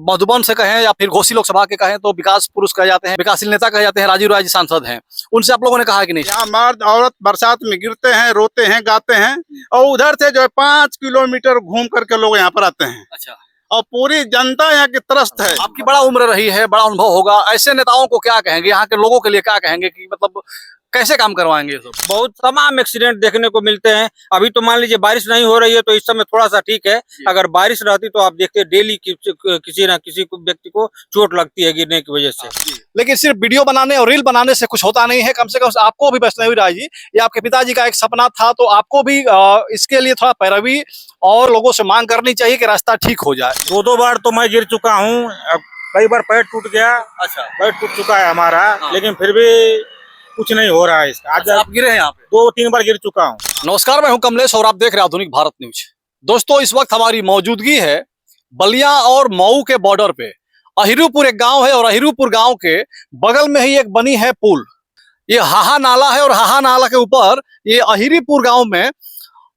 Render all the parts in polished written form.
मधुबन से कहें या फिर घोसी लोकसभा के कहें तो विकास पुरुष कहे जाते हैं, विकासशील नेता कहे जाते हैं, राजीव राय जी सांसद हैं। उनसे आप लोगों ने कहा कि नहीं? यहाँ मर्द औरत बरसात में गिरते हैं, रोते हैं, गाते हैं, और उधर से जो है 5 किलोमीटर घूम करके लोग यहाँ पर आते हैं। अच्छा। और पूरी जनता यहाँ की त्रस्त है। आपकी बड़ा उम्र रही है, बड़ा अनुभव होगा, ऐसे नेताओं को क्या कहेंगे, यहाँ के लोगों के लिए क्या कहेंगे कि मतलब कैसे काम करवाएंगे ये सब? बहुत तमाम एक्सीडेंट देखने को मिलते हैं। अभी तो मान लीजिए बारिश नहीं हो रही है तो इस समय थोड़ा सा ठीक है। अगर बारिश रहती तो आप देखते डेली किसी ना किसी को व्यक्ति को चोट लगती है गिरने की वजह से। लेकिन सिर्फ वीडियो बनाने और रील बनाने से कुछ होता नहीं है। कम से कम आपको भी वैष्णवी राय जी, ये आपके पिताजी का एक सपना था, तो आपको भी इसके लिए थोड़ा पैरवी और लोगों से मांग करनी चाहिए कि रास्ता ठीक हो जाए। 2 बार तो मैं गिर चुका हूँ, कई बार पैर टूट गया। अच्छा। पैर टूट चुका है हमारा, लेकिन फिर भी कुछ नहीं हो रहा है इसका। आज आप गिरे हैं यहाँ पे? 2-3 बार गिर चुका हूँ। नमस्कार, मैं हूं कमलेश और आप देख रहे हैं आधुनिक भारत न्यूज। दोस्तों, इस वक्त हमारी मौजूदगी है बलिया और मऊ के बॉर्डर पे। अहिरूपुर एक गांव है और अहिरूपुर गांव के बगल में ही एक बनी है पुल। ये हाहा नाला है और हाहा नाला के ऊपर ये अहिरीपुर गांव में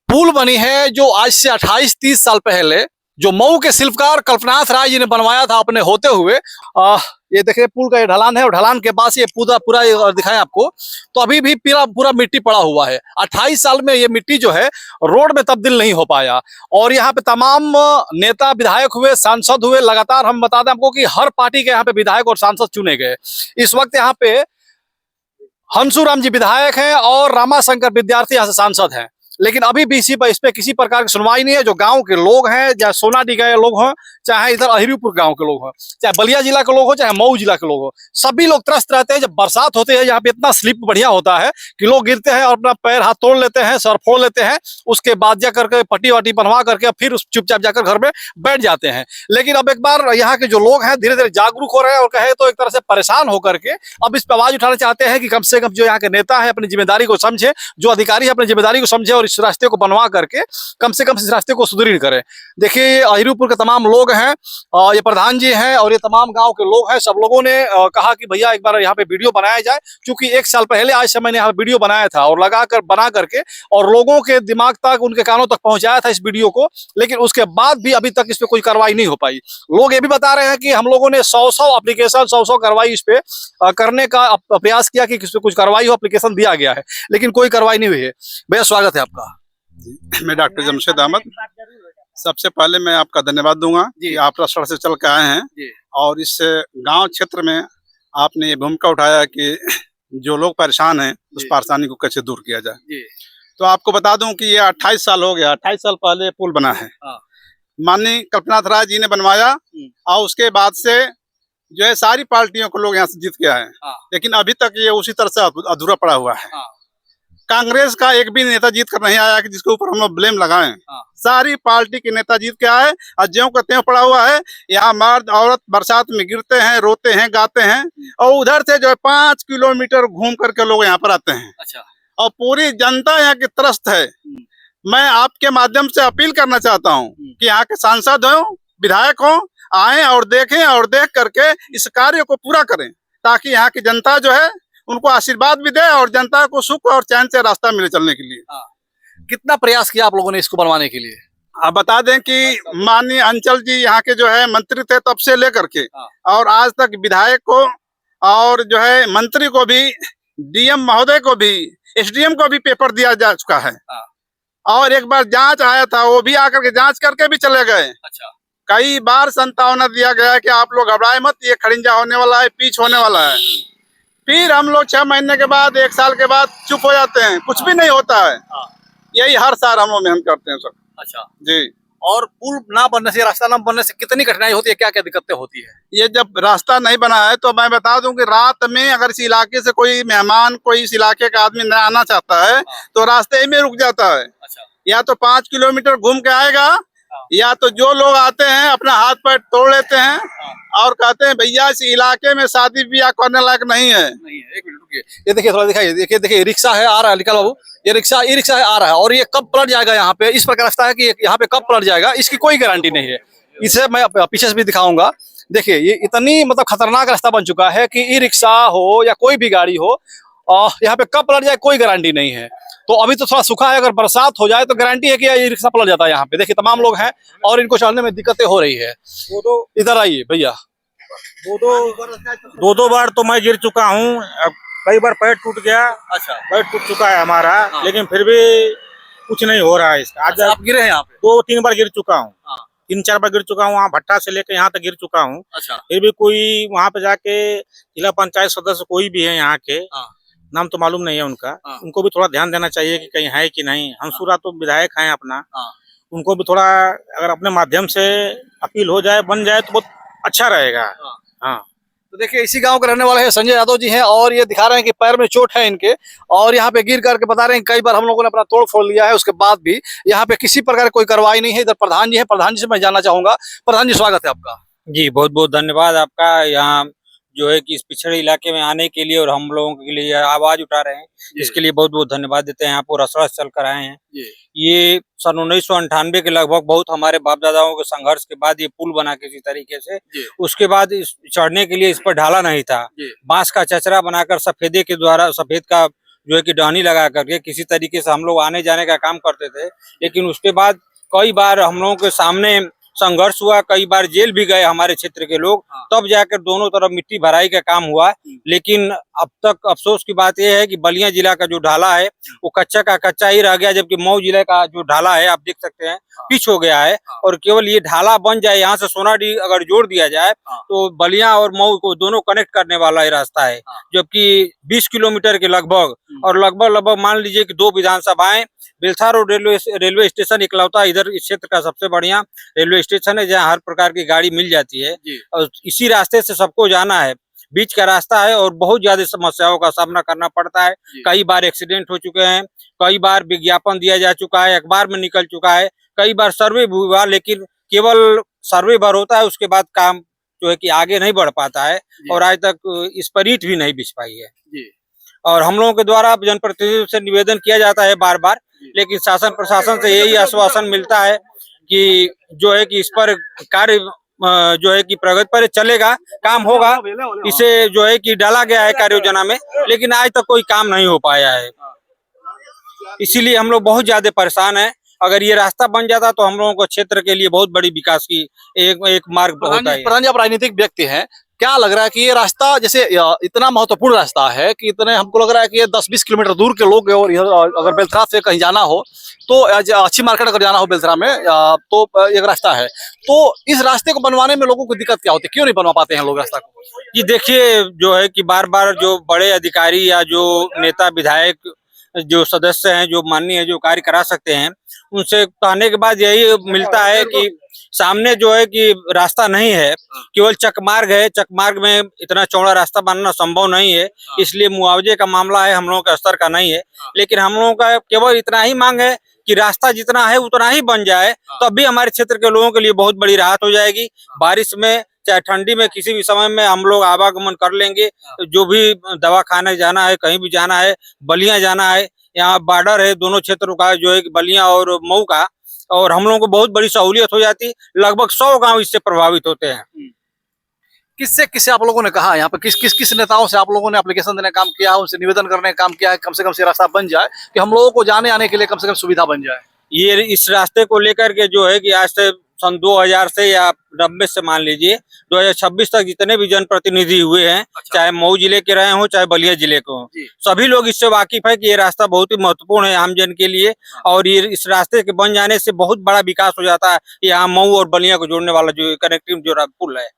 पुल बनी है, जो आज से 28-30 साल पहले जो मऊ के शिल्पकार कल्पनाथ राय जी ने बनवाया था अपने होते हुए। ये देखिए पुल का ये ढलान है और ढलान के पास ये पूरा दिखाएं आपको, तो अभी भी पूरा मिट्टी पड़ा हुआ है। 28 साल में ये मिट्टी जो है रोड में तब्दील नहीं हो पाया। और यहाँ पे तमाम नेता विधायक हुए, सांसद हुए, लगातार हम बता दें आपको कि हर पार्टी के यहाँ पे विधायक और सांसद चुने गए। इस वक्त यहाँ पे हंसुराम जी विधायक हैं और रामाशंकर विद्यार्थी यहाँ से सांसद हैं, लेकिन अभी भी इस पे किसी प्रकार की सुनवाई नहीं है। जो गांव के लोग हैं, चाहे सोनाडी के लोग हों, चाहे इधर अहिरूपुर गांव के लोग हों, चाहे बलिया जिला के लोग हो, चाहे मऊ जिला के लोग हो, सभी लोग त्रस्त रहते हैं। जब बरसात होती है यहाँ पे इतना स्लिप बढ़िया होता है कि लोग गिरते हैं और अपना पैर हाथ तोड़ लेते हैं, सर फोड़ लेते हैं, उसके बाद जाकर के पट्टी वाटी बनवा करके फिर चुपचाप जाकर घर में बैठ जाते हैं। लेकिन अब एक बार यहाँ के जो लोग हैं धीरे धीरे जागरूक हो रहे हैं और कहे तो एक तरह से परेशान होकर के अब इस पर आवाज उठाना चाहते हैं कि कम से कम जो यहाँ के नेता है अपनी जिम्मेदारी को समझे, जो अधिकारी है अपनी जिम्मेदारी को समझे और इस रास्ते को बनवा करके कम से कम इस रास्ते को सुदृढ़ करें। देखिए, ये अहिरूपुर के तमाम लोग हैं, ये प्रधान जी हैं और ये तमाम गांव के लोग हैं। सब लोगों ने कहा कि भैया एक बार यहाँ पे वीडियो बनाया जाए, क्योंकि 1 साल पहले आज से मैंने यहाँ वीडियो बनाया था और बना करके और लोगों के दिमाग तक, उनके कानों तक पहुंचाया था इस वीडियो को, लेकिन उसके बाद भी अभी तक इस पे कोई कार्रवाई नहीं हो पाई। लोग ये भी बता रहे हैं कि हम लोगों ने 100 एप्लीकेशन, 100 कार्रवाई इस पे करने का प्रयास किया कि इस पे कुछ कार्रवाई हो, एप्लीकेशन दिया गया है, लेकिन कोई कार्रवाई नहीं हुई है। भैया स्वागत है आपका। मैं डॉक्टर जमशेद अहमद। सबसे पहले मैं आपका धन्यवाद दूंगा कि आप रास्ते से चल के आए हैं और इस गांव क्षेत्र में आपने ये भूमिका उठाया कि जो लोग परेशान हैं उस परेशानी को कैसे दूर किया जाए। तो आपको बता दूं कि ये 28 साल हो गया, 28 साल पहले पुल बना है। माननीय कल्पनाथ राय जी ने बनवाया और उसके बाद से जो है सारी पार्टियों को लोग यहाँ से जीत गया है, लेकिन अभी तक ये उसी तरह से अधूरा पड़ा हुआ है। कांग्रेस का एक भी नेता जीत कर नहीं आया कि जिसके ऊपर हम लोग ब्लेम लगाएं। सारी पार्टी के नेता जीत के आए और ज्यों का त्यों पड़ा हुआ है। यहाँ मर्द औरत बरसात में गिरते हैं, रोते हैं, गाते हैं, और उधर से जो है 5 किलोमीटर घूम करके लोग यहाँ पर आते हैं। अच्छा। और पूरी जनता यहाँ की त्रस्त है। मैं आपके माध्यम से अपील करना चाहता हूँ कि यहाँ के सांसद हो, विधायक हो, आए और देखें और देख करके इस कार्य को पूरा करें, ताकि यहाँ की जनता जो है उनको आशीर्वाद भी दे और जनता को सुख और चैन से रास्ता मिले चलने के लिए। कितना प्रयास किया आप लोगों ने इसको बनवाने के लिए? आप बता दें कि माननीय अंचल जी यहाँ के जो है मंत्री थे तब से लेकर के और आज तक विधायक को और जो है मंत्री को भी, डीएम महोदय को भी, एसडीएम को भी पेपर दिया जा चुका है। और एक बार जांच आया था, वो भी आकर के जांच करके भी चले गए। अच्छा। कई बार संतावना दिया गया है कि आप लोग घबराए मत, ये खड़िंजा होने वाला है, पीछ होने वाला है। फिर हम लोग 6 महीने के बाद, 1 साल के बाद चुप हो जाते हैं, कुछ भी नहीं होता है। यही हर साल हम लोग मेहनत करते हैं सर। अच्छा जी। और पुल ना बनने से, रास्ता ना बनने से कितनी कठिनाई होती है, क्या क्या दिक्कतें होती है? ये जब रास्ता नहीं बना है तो मैं बता दूं कि रात में अगर इस इलाके से कोई मेहमान, कोई इस इलाके का आदमी न आना चाहता है तो रास्ते में रुक जाता है। अच्छा। या तो 5 किलोमीटर घूम के आएगा, या तो जो लोग आते हैं अपना हाथ पैर तोड़ लेते हैं और कहते हैं भैया इस इलाके में शादी ब्याह करने लायक नहीं है। एक मिनट रुकिए, ये देखिए, थोड़ा दिखाइए। देखिए रिक्शा है, आ रहा है, निकल बाबू, ये रिक्शा है, आ रहा है, और ये कब पलट जाएगा यहाँ पे, इस प्रकार रास्ता है कि यहाँ पे कब पलट जाएगा इसकी कोई गारंटी नहीं है। इसे मैं पीछे से भी दिखाऊंगा। देखिए, ये इतनी मतलब खतरनाक रास्ता बन चुका है कि ई रिक्शा हो या कोई भी गाड़ी हो, यहाँ पे कब पलट जाए कोई गारंटी नहीं है। तो अभी तो थोड़ा सूखा है, अगर बरसात हो जाए तो गारंटी है कि ये रिक्शा पलट जाता है। यहाँ पे देखिए तमाम लोग हैं और इनको चढ़ने में दिक्कतें हो रही है। इधर आइए भैया। दो बार तो मैं गिर चुका हूँ। अब कई बार पैर टूट गया। अच्छा, पैर टूट चुका है हमारा। हाँ। लेकिन फिर भी कुछ नहीं हो रहा है इसका। आज आप गिरे हैं यहाँ पे? 2-3 बार गिर चुका हूँ। हाँ। 3-4 बार गिर चुका हूँ। वहाँ भट्टा से लेकर यहाँ तक गिर चुका हूँ। अच्छा, फिर भी कोई वहाँ पे जाके जिला पंचायत सदस्य कोई भी है यहाँ के, हाँ। नाम तो मालूम नहीं है उनका, हाँ। उनको भी थोड़ा ध्यान देना चाहिए कि कहीं है कि नहीं। हंसुरा तो विधायक हैं अपना, हाँ। उनको भी थोड़ा अगर अपने माध्यम से अपील हो जाए, बन जाए तो बहुत अच्छा रहेगा। हाँ। हाँ। तो देखिए इसी गांव के रहने वाले हैं संजय यादव जी हैं और ये दिखा रहे हैं कि पैर में चोट है इनके और यहाँ पे गिर करके बता रहे हैं कई बार हम लोगों ने अपना तोड़ फोड़ लिया है, उसके बाद भी यहाँ पे किसी प्रकार की कोई कार्रवाई नहीं है। इधर प्रधान जी है, प्रधान जी से मैं जानना चाहूंगा। प्रधान जी स्वागत है आपका। जी, बहुत बहुत धन्यवाद आपका, यहाँ जो है कि इस पिछड़े इलाके में आने के लिए और हम लोगों के लिए आवाज उठा रहे हैं, इसके लिए बहुत बहुत धन्यवाद देते हैं। आप रसड़ा चल कर आए हैं। ये सन 1998 के लगभग बहुत हमारे बाप दादाओं के संघर्ष के बाद ये पुल बना किसी तरीके से। उसके बाद इस चढ़ने के लिए इस पर ढाला नहीं था। बांस का चचरा बनाकर सफेदे के द्वारा सफेद का जो है कि डानी लगा करके किसी तरीके से हम लोग आने जाने का काम करते थे। लेकिन उसके बाद कई बार हम लोगों के सामने संघर्ष हुआ, कई बार जेल भी गए हमारे क्षेत्र के लोग, तब जाकर दोनों तरफ मिट्टी भराई का काम हुआ। लेकिन अब तक अफसोस की बात यह है कि बलिया जिला का जो ढाला है वो कच्चा का कच्चा ही रह गया, जबकि मऊ जिले का जो ढाला है आप देख सकते हैं पिच हो गया है। और केवल ये ढाला बन जाए, यहाँ से सोनाडीह अगर जोड़ दिया जाए तो बलिया और मऊ को दोनों कनेक्ट करने वाला ये रास्ता है, जबकि 20 किलोमीटर के लगभग और लगभग मान लीजिए कि 2 विधानसभाएं, बेलथा रोड रेलवे स्टेशन इकलौता इधर इस क्षेत्र का सबसे बढ़िया रेलवे स्टेशन है जहाँ हर प्रकार की गाड़ी मिल जाती है और इसी रास्ते से सबको जाना है। बीच का रास्ता है और बहुत ज्यादा समस्याओं का सामना करना पड़ता है। कई बार एक्सीडेंट हो चुके हैं, कई बार विज्ञापन दिया जा चुका है, अखबार में निकल चुका है, कई बार सर्वे भी हुआ, लेकिन केवल सर्वे भर होता है, उसके बाद काम जो है कि आगे नहीं बढ़ पाता है और आज तक इस पर ईंट भी नहीं बिछ पाई है। और हम लोगों के द्वारा जनप्रतिनिधियों से निवेदन किया जाता है बार बार, लेकिन शासन प्रशासन से यही आश्वासन मिलता है कि जो है कि इस पर कार्य जो है कि प्रगति पर चलेगा, काम होगा। इसे जो है कि डाला गया है कार्य योजना में, लेकिन आज तक कोई काम नहीं हो पाया है। इसीलिए हम लोग बहुत ज्यादा परेशान हैं। अगर ये रास्ता बन जाता तो हम लोगों को क्षेत्र के लिए बहुत बड़ी विकास की एक मार्ग होता है। प्रधान जी आप राजनीतिक व्यक्ति हैं, क्या लग रहा है कि ये रास्ता जैसे इतना महत्वपूर्ण रास्ता है कि इतने हमको लग रहा है कि ये 10-20 किलोमीटर दूर के लोग और अगर बेलथरा से कहीं जाना हो तो अच्छी मार्केट अगर जाना हो बेलथरा में तो एक रास्ता है, तो इस रास्ते को बनवाने में लोगों को दिक्कत क्या होती है, क्यों नहीं बनवा पाते हैं लोग रास्ता को? जी देखिए, जो है कि बार बार जो बड़े अधिकारी या जो नेता विधायक जो सदस्य हैं, जो माननीय है, जो कार्य करा सकते हैं, उनसे कहने के बाद यही मिलता है कि सामने जो है कि रास्ता नहीं है, केवल चकमार्ग है। चकमार्ग में इतना चौड़ा रास्ता बनना संभव नहीं है, इसलिए मुआवजे का मामला है, हम लोगों के स्तर का नहीं है। लेकिन हम लोगों का केवल इतना ही मांग है कि रास्ता जितना है उतना ही बन जाए, तब भी हमारे क्षेत्र के लोगों के लिए बहुत बड़ी राहत हो जाएगी। बारिश में चाहे ठंडी में किसी भी समय में हम लोग आवागमन कर लेंगे। जो भी दवा खाने जाना है, कहीं भी जाना है, बलिया जाना है, यहाँ बॉर्डर है दोनों क्षेत्रों का, जो है बलिया और मऊ का, और हम लोगों को बहुत बड़ी सहूलियत हो जाती। लगभग 100 गांव इससे प्रभावित होते हैं। किससे किससे आप लोगों ने कहा, यहाँ पे किस नेताओं से आप लोगों ने एप्लीकेशन देने का काम किया है, उनसे निवेदन करने का काम किया है, कम से कम से रास्ता बन जाए कि हम लोगों को जाने आने के लिए कम से कम सुविधा बन जाए? ये इस रास्ते को लेकर के जो है कि आज से सन 2000 से या 90 से मान लीजिए 2026 तक जितने भी जनप्रतिनिधि हुए हैं, चाहे मऊ जिले के रहे हों चाहे बलिया जिले के हों, सभी लोग इससे वाकिफ है कि ये रास्ता बहुत ही महत्वपूर्ण है आम जन के लिए। और ये इस रास्ते के बन जाने से बहुत बड़ा विकास हो जाता है। यहाँ मऊ और बलिया को जोड़ने वाला जो कनेक्टिव जो पुल है,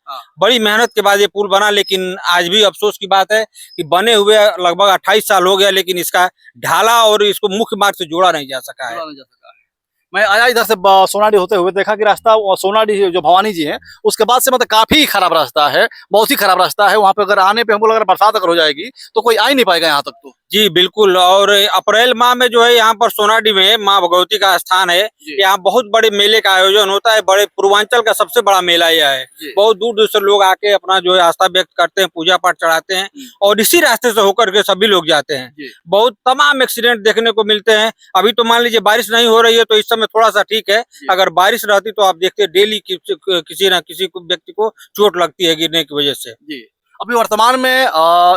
बड़ी मेहनत के बाद ये पुल बना, लेकिन आज भी अफसोस की बात है कि बने हुए लगभग 28 साल हो गया, लेकिन इसका ढाला और इसको मुख्य मार्ग से जोड़ा नहीं जा सका है। मैं आया इधर से सोनाडीह होते हुए, देखा कि रास्ता सोनाडीह जो भवानी जी हैं उसके बाद से मतलब काफी खराब रास्ता है, बहुत ही खराब रास्ता है। वहाँ पे अगर आने पे हमको लग रहा है बरसात अगर हो जाएगी तो कोई आ ही नहीं पाएगा यहाँ तक। तो जी बिल्कुल, और अप्रैल माह में जो है यहाँ पर सोनाडीह में माँ भगवती का स्थान है, यहाँ बहुत बड़े मेले का आयोजन होता है। बड़े पूर्वांचल का सबसे बड़ा मेला यह है। बहुत दूर दूर से लोग आके अपना जो है आस्था व्यक्त करते हैं, पूजा पाठ चढ़ाते हैं, और इसी रास्ते से होकर के सभी लोग जाते हैं। बहुत तमाम एक्सीडेंट देखने को मिलते हैं। अभी तो मान लीजिए बारिश नहीं हो रही है तो इस समय थोड़ा सा ठीक है, अगर बारिश रहती तो आप देखते डेली किसी न किसी व्यक्ति को चोट लगती है गिरने की वजह से। अभी वर्तमान में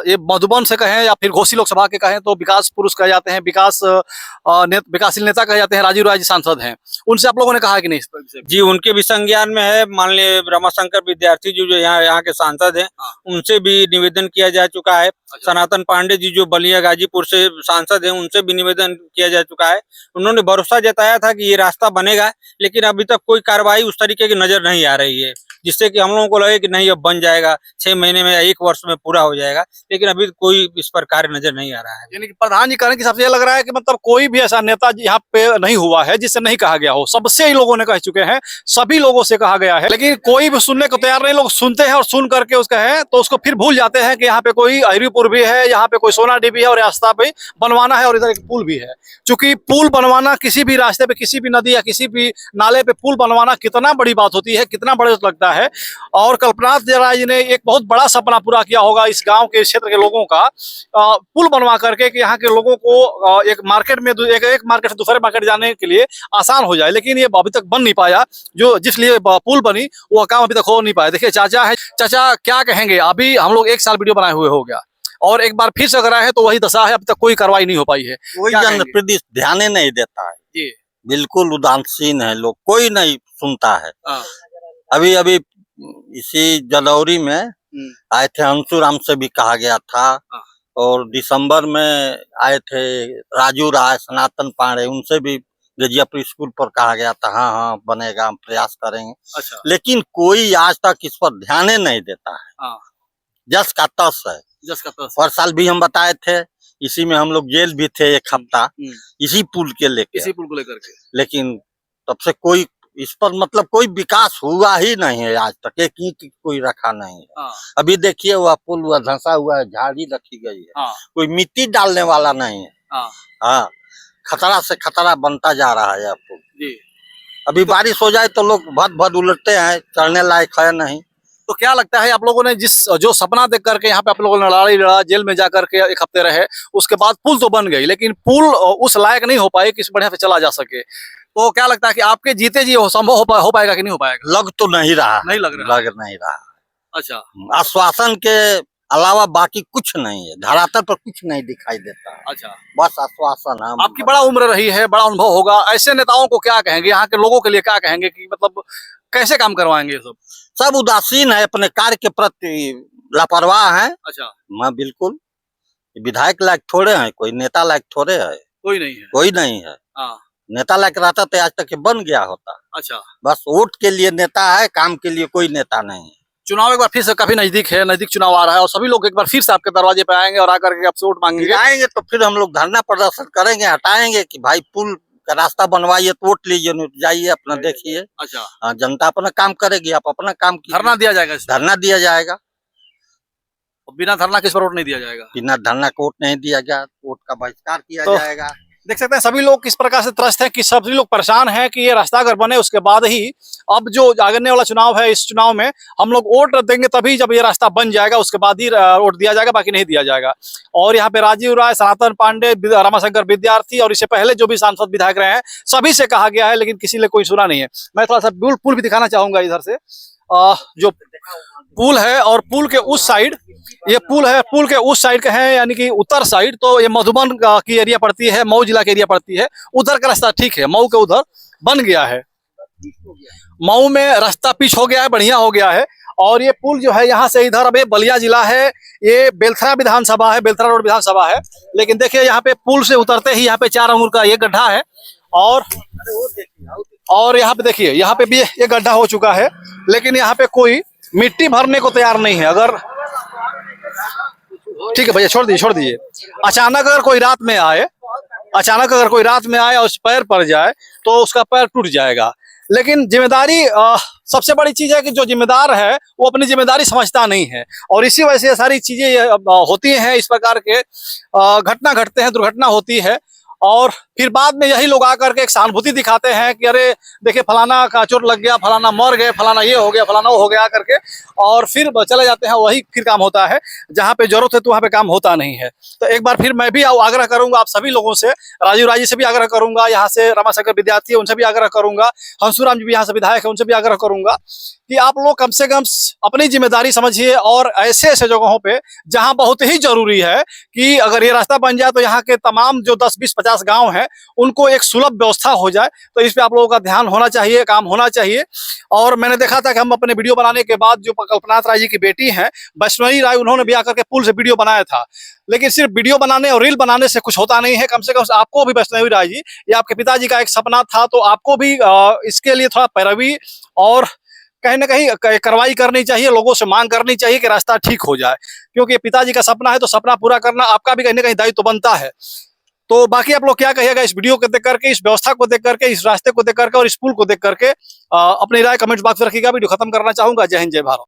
ये मधुबन से कहें या फिर घोसी लोकसभा के कहें तो विकास पुरुष कहे जाते हैं, विकासशील नेता कहे जाते हैं, राजीव राय जी सांसद हैं। उनसे आप लोगों ने कहा कि नहीं इस विषय में? जी, उनके भी संज्ञान में है। मान लीजिए रमाशंकर विद्यार्थी जो यहाँ के सांसद हैं, उनसे भी निवेदन किया जा चुका है। सनातन पांडे जी जो बलिया गाजीपुर से सांसद हैं, उनसे भी निवेदन किया जा चुका है। उन्होंने भरोसा जताया था कि ये रास्ता बनेगा, लेकिन अभी तक कोई कार्रवाई उस तरीके की नजर नहीं आ रही है, जिससे कि हम लोगों को लगे कि नहीं अब बन जाएगा, 6 महीने में या 1 वर्ष में पूरा हो जाएगा, लेकिन अभी कोई इस पर कार्य नजर नहीं आ रहा है। यानी कि प्रधान जी कह रहे हैं कि सबसे ये लग रहा है कि मतलब कोई भी ऐसा नेता यहाँ पे नहीं हुआ है जिससे नहीं कहा गया हो। सबसे ही लोगों ने कह चुके हैं, सभी लोगों से कहा गया है, लेकिन कोई भी सुनने को तैयार नहीं। लोग सुनते हैं और सुन करके उसका है तो उसको फिर भूल जाते हैं कि यहाँ पे कोई अहिरीपुर भी है, यहाँ पे कोई सोनाडीह भी है और रास्ता पे बनवाना है और इधर एक पुल भी है। क्योंकि पुल बनवाना किसी भी रास्ते पे, किसी भी नदी या किसी भी नाले पे पुल बनवाना कितना बड़ी बात होती है, कितना बड़ा लगता है। और कल्पना राय जी ने एक बहुत बड़ा सपना पूरा किया होगा इस गांव के क्षेत्र के लोगों का, पुल बनवा करके कि यहाँ के लोगों को एक मार्केट में एक मार्केट से दूसरे मार्केट जाने के लिए आसान हो जाए, लेकिन ये अभी तक बन नहीं पाया। जो जिस लिए पुल बनी वो काम अभी तक हो नहीं पाया। देखिए चाचा है, चाचा क्या कहेंगे? अभी हम लोग 1 साल वीडियो बनाए हुए हो गया और एक बार फिर से अगर आए हैं तो वही दशा है, अभी तक कोई कार्रवाई नहीं हो पाई है। कोई जनप्रतिनिधि ध्यान ही नहीं देता है जी, बिल्कुल उदासीन है लोग, कोई नहीं सुनता है। अभी अभी इसी जलौरी में आए थे, अंशुराम से भी कहा गया था, और दिसंबर में आए थे राजू राय, सनातन पांडे, उनसे भी गजियापुर स्कूल पर कहा गया था हाँ हाँ बनेगा, हम प्रयास करेंगे। अच्छा, लेकिन कोई आज तक इस पर ध्यान ही नहीं देता है। जस का तस है। हर साल भी हम बताए थे, इसी में हम लोग जेल भी थे 1 हफ्ता इसी पुल के लेके, इसी पुल को लेकर के। लेकिन तब से कोई इस पर मतलब कोई विकास हुआ ही नहीं है आज तक, एक ईंट कोई रखा नहीं है। अभी देखिए वह पुल हुआ धंसा हुआ है, झाड़ी रखी गई है, कोई मिट्टी डालने वाला नहीं है। हाँ, खतरा से खतरा बनता जा रहा है यह पुल। अभी बारिश हो जाए तो लोग भद भद उलटते हैं, चढ़ने लायक है नहीं। तो क्या लगता है आप लोगों ने जो सपना देख करके यहाँ पे आप लोगों ने लड़ा, जेल में जा करके 1 हफ्ते रहे, उसके बाद पुल तो बन गई, लेकिन पुल उस लायक नहीं हो पाई कि इस बढ़िया से चला जा सके। तो क्या लगता है कि आपके जीते जी वो संभव हो पाएगा कि नहीं हो पाएगा? लग तो नहीं रहा, नहीं लग नहीं रहा। अच्छा, आश्वासन के अलावा बाकी कुछ नहीं है, धरातल पर कुछ नहीं दिखाई देता। अच्छा, बस आश्वासन है। आपकी बड़ा उम्र रही है, बड़ा अनुभव होगा, ऐसे नेताओं को क्या कहेंगे, यहाँ के लोगों के लिए क्या कहेंगे कि मतलब कैसे काम करवाएंगे? सब उदासीन है, अपने कार्य के प्रति लापरवाह है। अच्छा, मैं बिल्कुल विधायक लायक थोड़े हैं, कोई नेता लायक थोड़े है, कोई नहीं है, कोई नहीं है। नेता लायक रहता तो आज तक बन गया होता। अच्छा, बस वोट के लिए नेता है, काम के लिए कोई नेता नहीं है। चुनाव एक बार फिर से काफी नजदीक है, नजदीक चुनाव आ रहा है और सभी लोग एक बार फिर से आपके दरवाजे पे आएंगे और आकर के आपसे वोट मांगेंगे। आएंगे तो फिर हम लोग धरना प्रदर्शन करेंगे, हटाएंगे कि भाई पुल का रास्ता बनवाइए तो वोट लीजिए, जाइए अपना देखिए। अच्छा, जनता अपना काम करेगी, आप अपना काम कीजिए। धरना दिया जाएगा? धरना दिया जाएगा। बिना धरना किस पर वोट नहीं दिया जाएगा? बिना धरना को वोट नहीं दिया गया, वोट का बहिष्कार किया जाएगा। देख सकते हैं सभी लोग किस प्रकार से त्रस्त हैं कि सभी लोग परेशान हैं कि ये रास्ता अगर बने उसके बाद ही अब जो आगने वाला चुनाव है, इस चुनाव में हम लोग वोट देंगे तभी जब ये रास्ता बन जाएगा, उसके बाद ही वोट दिया जाएगा, बाकी नहीं दिया जाएगा। और यहाँ पे राजीव राय, सनातन पांडे, रमाशंकर विद्यार्थी और इससे पहले जो भी सांसद विधायक रहे हैं सभी से कहा गया है, लेकिन किसी ने कोई सुना नहीं है। मैं थोड़ा सा पुल भी दिखाना चाहूंगा इधर से। जो पुल है और पुल के उस साइड ये पुल है, पुल के उस साइड का है यानी कि उत्तर साइड, तो ये मधुबन की एरिया पड़ती है, मऊ जिला की एरिया पड़ती है। उधर का रास्ता ठीक है, मऊ के उधर बन गया है, मऊ में रास्ता पिच हो गया है, बढ़िया हो गया है। और ये पुल जो है यहाँ से इधर, अब ये बलिया जिला है, ये बेलथरा विधानसभा है, बेलथरा रोड विधानसभा है। लेकिन देखिए यहाँ पे पुल से उतरते ही यहाँ पे 4 अंगुर का ये गड्ढा है और यहाँ पे देखिए यहाँ पे भी ये गड्ढा हो चुका है, लेकिन यहाँ पे कोई मिट्टी भरने को तैयार नहीं है। अगर ठीक है भैया, छोड़ दीजिए। अचानक अगर कोई रात में आए और उस पैर पड़ जाए तो उसका पैर टूट जाएगा। लेकिन जिम्मेदारी सबसे बड़ी चीज है कि जो जिम्मेदार है वो अपनी जिम्मेदारी समझता नहीं है, और इसी वजह से सारी चीजें होती हैं, इस प्रकार के घटना घटते हैं, दुर्घटना होती है। और फिर बाद में यही लोग आकर के एक सहानुभूति दिखाते हैं कि अरे देखिए फलाना का चोट लग गया, फलाना मर गए, फलाना ये हो गया, फलाना वो हो गया करके, और फिर चले जाते हैं। वही फिर काम होता है, जहाँ पे जरूरत है तो वहाँ पे काम होता नहीं है। तो एक बार फिर मैं भी आग्रह करूंगा आप सभी लोगों से, राजीव राजी से भी आग्रह करूंगा, यहाँ से रमाशंकर विद्यार्थी है उनसे भी आग्रह करूंगा, हंसूराम जी भी यहाँ से विधायक है उनसे भी आग्रह करूंगा कि आप लोग कम से कम अपनी जिम्मेदारी समझिए, और ऐसे ऐसे जगहों पे जहां बहुत ही जरूरी है कि अगर ये रास्ता बन जाए तो यहाँ के तमाम जो 10, 20, 50 गांव हैं उनको एक सुलभ व्यवस्था हो जाए। तो इस पे आप लोगों का ध्यान होना चाहिए, काम होना चाहिए। और मैंने देखा था कि हम अपने वीडियो बनाने के बाद जो कल्पनाथ राय जी की बेटी हैं वैष्णवी राय, उन्होंने भी आकर के पुल से वीडियो बनाया था। लेकिन सिर्फ वीडियो बनाने और रील बनाने से कुछ होता नहीं है। कम से कम आपको भी वैष्णवी राय जी, ये आपके पिताजी का एक सपना था, तो आपको भी इसके लिए थोड़ा पैरवी और कहीं ना कहीं कार्रवाई करनी चाहिए, लोगों से मांग करनी चाहिए कि रास्ता ठीक हो जाए, क्योंकि पिताजी का सपना है तो सपना पूरा करना आपका भी कहीं ना कहीं दायित्व बनता है। तो बाकी आप लोग क्या कहिएगा इस वीडियो को देख करके, इस व्यवस्था को देख करके, इस रास्ते को देख करके और इस पुल को देख करके, अपनी राय कमेंट बॉक्स में रखिएगा। वीडियो खत्म करना चाहूंगा। जय हिंद, जय भारत।